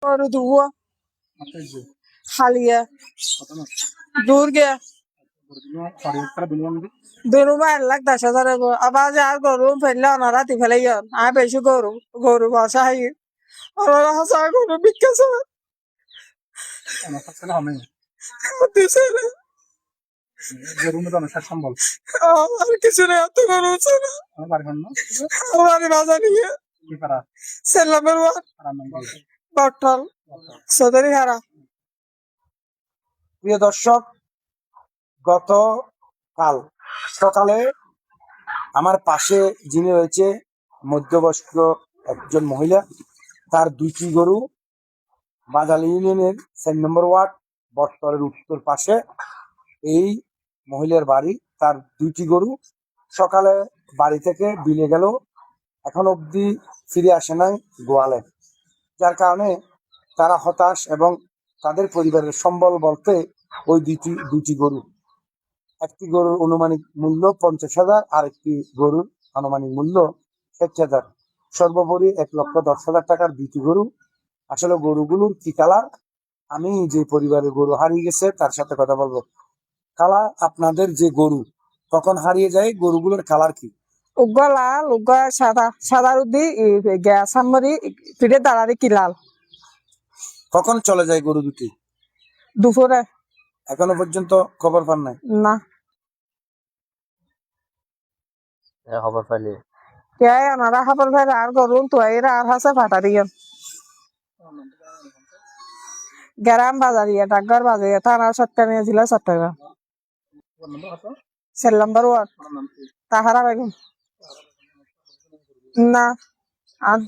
গরু দুয়া খালিয়া দূর গিয়া দুনু 1,10,000 আবার যার গরু ফেললে ওনারা রাতি ফেলে যান আর বেশি গরু গরু বাসা হাই ওনারা হাসা গরু বিকেছে আর কিছু নেই এত গরু আছে না আমার বাজার নিয়ে সেলামের বটল সদরি হারা। প্রিয় দর্শক, গতকাল সকালে আমার পাশে যিনি রয়েছে মধ্যবয়স্ক একজন মহিলা, তার দুইটি গরু বাজাল ইউনিয়নের 4 নম্বর ওয়ার্ড বটতলের উত্তর পাশে এই মহিলার বাড়ি। তার দুইটি গরু সকালে বাড়ি থেকে বিলে গেল, এখন অবধি ফিরে আসে নাই গোয়ালে, যার কারণে তারা হতাশ এবং তাদের পরিবারের সম্বল বলতে ওই দুটি গরু। একটি গরুর আনুমানিক মূল্য 50,000, আর একটি গরুর আনুমানিক মূল্য 60,000, সর্বোপরি 1,10,000 টাকার দুটি গরু। আসলে গরুগুলোর কি কালার, আমি যে পরিবারের গরু হারিয়ে গেছে তার সাথে কথা বলবো। কালা, আপনাদের যে গরু কখন হারিয়ে যায়, গরুগুলোর কালার কি? উগ্গা লাল, উগ্গা সাদা, সাদার উদ্দি গ্যাস সামরি পিঠে দাঁড়ারে কি লাল। কখন চলে যায় গরু দুটি? দুপুরে। এখনো পর্যন্ত খবর পান নাই? না খবর পাইলে কে ওনারা খবর পাই আর গরুন তো এরা আর হাসে ফাটা দিয়ে গ্রাম বাজারিয়া ডাকঘর বাজারিয়া থানা চট্টগ্রাম জেলা চট্টগ্রাম 4 নম্বর ওয়ার্ড তাহারা বেগম। না আর